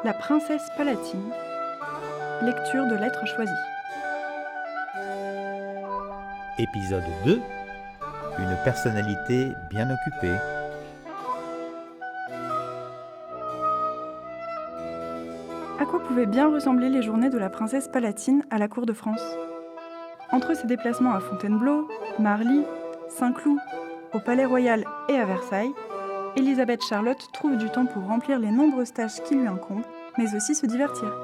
La princesse palatine. Lecture de lettres choisies. Épisode 2. Une personnalité bien occupée. À quoi pouvaient bien ressembler les journées de la princesse palatine à la cour de France ? Entre ses déplacements à Fontainebleau, Marly, Saint-Cloud, au Palais Royal et à Versailles, Élisabeth Charlotte trouve du temps pour remplir les nombreuses tâches qui lui incombent, mais aussi se divertir.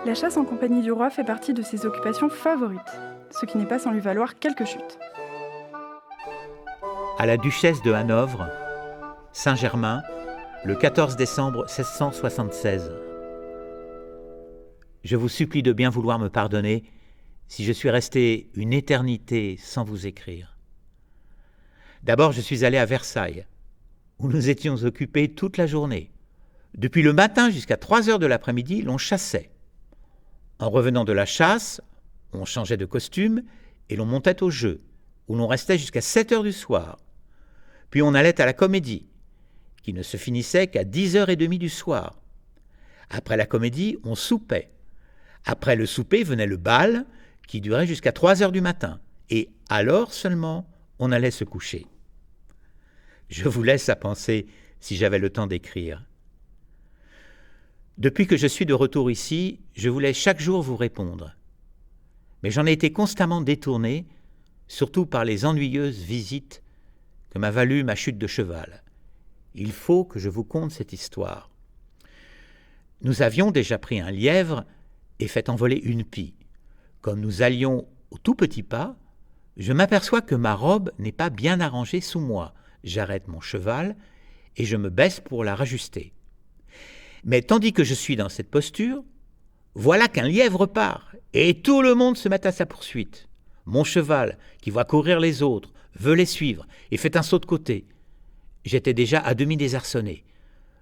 La chasse en compagnie du roi fait partie de ses occupations favorites, ce qui n'est pas sans lui valoir quelques chutes. À la duchesse de Hanovre, Saint-Germain, le 14 décembre 1676. Je vous supplie de bien vouloir me pardonner si je suis resté une éternité sans vous écrire. D'abord, je suis allé à Versailles, où nous étions occupés toute la journée. Depuis le matin jusqu'à 3 heures de l'après-midi, l'on chassait. En revenant de la chasse, on changeait de costume et l'on montait au jeu, où l'on restait jusqu'à 7 heures du soir. Puis on allait à la comédie, qui ne se finissait qu'à 10h30 du soir. Après la comédie, on soupait. Après le souper venait le bal, qui durait jusqu'à 3 heures du matin. Et alors seulement, on allait se coucher. Je vous laisse à penser si j'avais le temps d'écrire. Depuis que je suis de retour ici, je voulais chaque jour vous répondre. Mais j'en ai été constamment détourné, surtout par les ennuyeuses visites que m'a valu ma chute de cheval. Il faut que je vous conte cette histoire. Nous avions déjà pris un lièvre et fait envoler une pie. Comme nous allions au tout petit pas, je m'aperçois que ma robe n'est pas bien arrangée sous moi. J'arrête mon cheval et je me baisse pour la rajuster. Mais tandis que je suis dans cette posture, voilà qu'un lièvre part et tout le monde se met à sa poursuite. Mon cheval, qui voit courir les autres, veut les suivre et fait un saut de côté. J'étais déjà à demi désarçonné.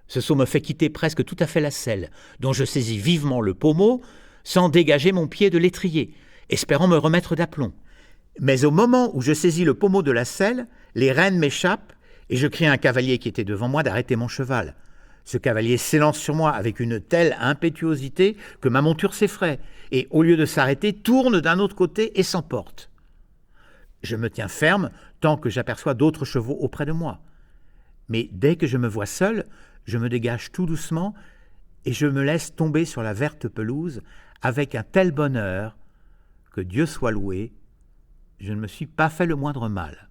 Ce saut me fait quitter presque tout à fait la selle, dont je saisis vivement le pommeau sans dégager mon pied de l'étrier, espérant me remettre d'aplomb. Mais au moment où je saisis le pommeau de la selle, les rênes m'échappent et je crie à un cavalier qui était devant moi d'arrêter mon cheval. Ce cavalier s'élance sur moi avec une telle impétuosité que ma monture s'effraie et, au lieu de s'arrêter, tourne d'un autre côté et s'emporte. Je me tiens ferme tant que j'aperçois d'autres chevaux auprès de moi. Mais dès que je me vois seul, je me dégage tout doucement et je me laisse tomber sur la verte pelouse avec un tel bonheur que Dieu soit loué, je ne me suis pas fait le moindre mal.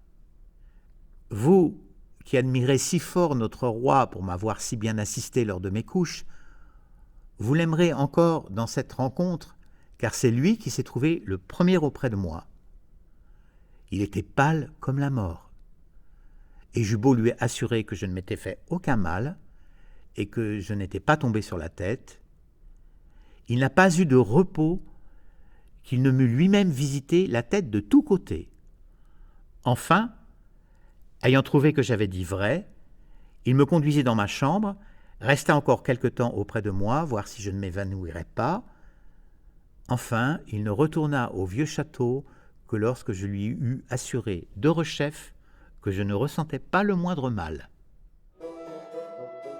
Vous, qui admirez si fort notre roi pour m'avoir si bien assisté lors de mes couches, vous l'aimerez encore dans cette rencontre, car c'est lui qui s'est trouvé le premier auprès de moi. Il était pâle comme la mort, et j'eus beau lui assurer que je ne m'étais fait aucun mal, et que je n'étais pas tombé sur la tête, il n'a pas eu de repos qu'il ne m'eût lui-même visité la tête de tous côtés. Enfin, ayant trouvé que j'avais dit vrai, il me conduisit dans ma chambre, resta encore quelque temps auprès de moi, voir si je ne m'évanouirais pas. Enfin, il ne retourna au vieux château que lorsque je lui eus assuré derechef que je ne ressentais pas le moindre mal.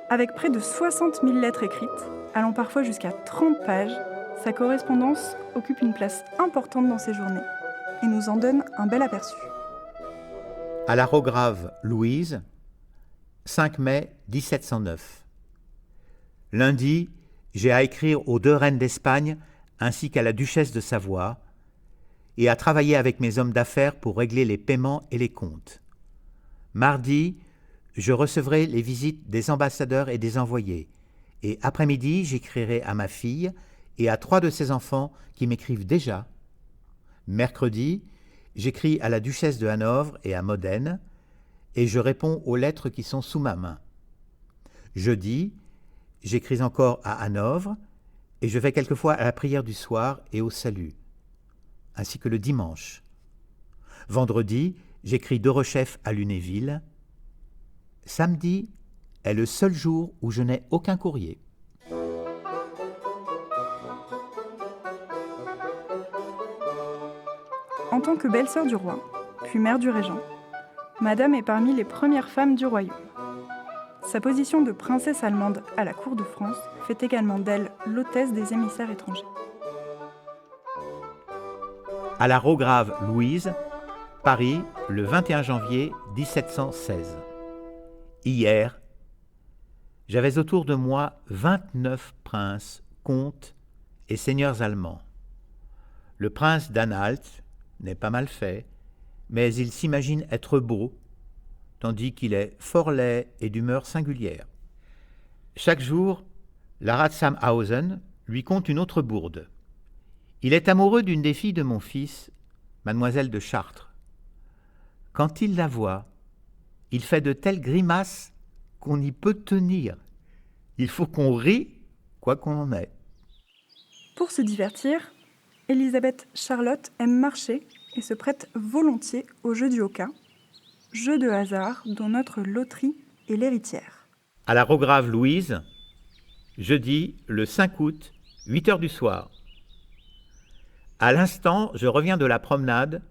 Avec près de 60 000 lettres écrites, allant parfois jusqu'à 30 pages, sa correspondance occupe une place importante dans ses journées et nous en donne un bel aperçu. À la Rograve Louise, 5 mai 1709. Lundi, j'ai à écrire aux 2 reines d'Espagne ainsi qu'à la duchesse de Savoie et à travailler avec mes hommes d'affaires pour régler les paiements et les comptes. Mardi, je recevrai les visites des ambassadeurs et des envoyés et après-midi, j'écrirai à ma fille et à 3 de ses enfants qui m'écrivent déjà. Mercredi, j'écris à la duchesse de Hanovre et à Modène, et je réponds aux lettres qui sont sous ma main. Jeudi, j'écris encore à Hanovre, et je vais quelquefois à la prière du soir et au salut, ainsi que le dimanche. Vendredi, j'écris derechef à Lunéville. Samedi est le seul jour où je n'ai aucun courrier. En tant que belle-sœur du roi, puis mère du régent, Madame est parmi les premières femmes du royaume. Sa position de princesse allemande à la cour de France fait également d'elle l'hôtesse des émissaires étrangers. À la Rograve Louise, Paris, le 21 janvier 1716. Hier, j'avais autour de moi 29 princes, comtes et seigneurs allemands. Le prince d'Anhalt n'est pas mal fait, mais il s'imagine être beau, tandis qu'il est fort laid et d'humeur singulière. Chaque jour, la Ratsamhausen lui conte une autre bourde. Il est amoureux d'une des filles de mon fils, mademoiselle de Chartres. Quand il la voit, il fait de telles grimaces qu'on y peut tenir. Il faut qu'on rie, quoi qu'on en ait. Pour se divertir, Elisabeth Charlotte aime marcher et se prête volontiers au jeu du hoka, jeu de hasard dont notre loterie est l'héritière. À la Rograve Louise, jeudi le 5 août, 8h du soir. À l'instant, je reviens de la promenade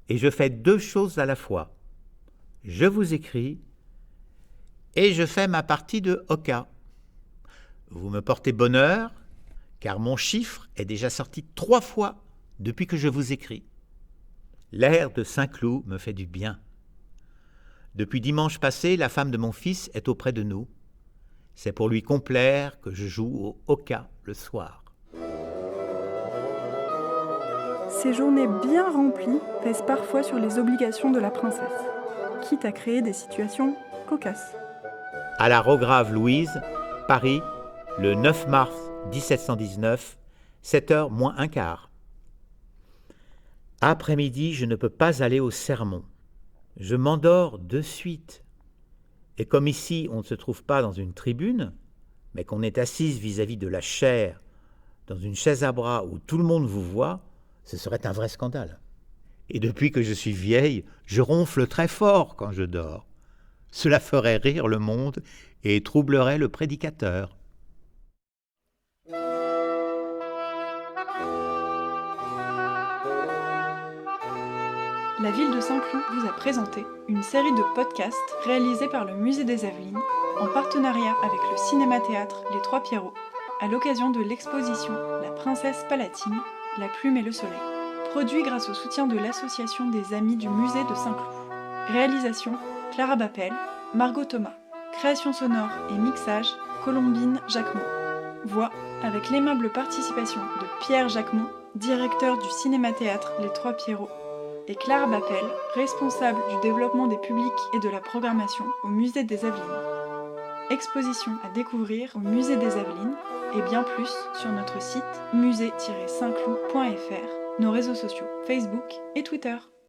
et je fais 2 choses à la fois. Je vous écris et je fais ma partie de hoka. Vous me portez bonheur, car mon chiffre est déjà sorti 3 fois depuis que je vous écris. L'air de Saint-Cloud me fait du bien. Depuis dimanche passé, la femme de mon fils est auprès de nous. C'est pour lui complaire que je joue au hoka le soir. Ces journées bien remplies pèsent parfois sur les obligations de la princesse, quitte à créer des situations cocasses. À la Rograve Louise, Paris, le 9 mars 1719, 7h moins un quart. Après-midi, je ne peux pas aller au sermon. Je m'endors de suite. Et comme ici, on ne se trouve pas dans une tribune, mais qu'on est assise vis-à-vis de la chaire, dans une chaise à bras où tout le monde vous voit, ce serait un vrai scandale. Et depuis que je suis vieille, je ronfle très fort quand je dors. Cela ferait rire le monde et troublerait le prédicateur. La ville de Saint-Cloud vous a présenté une série de podcasts réalisés par le Musée des Yvelines en partenariat avec le cinéma-théâtre Les Trois Pierrots à l'occasion de l'exposition La Princesse Palatine, la plume et le soleil, produit grâce au soutien de l'association des Amis du Musée de Saint-Cloud. Réalisation Clara Bappel, Margot Thomas. Création sonore et mixage Colombine Jacquemont. Voix avec l'aimable participation de Pierre Jacquemont, directeur du cinéma-théâtre Les Trois Pierrots, et Clara Bappel, responsable du développement des publics et de la programmation au Musée des Yvelines. Exposition à découvrir au Musée des Yvelines et bien plus sur notre site musée-saintcloud.fr, nos réseaux sociaux Facebook et Twitter.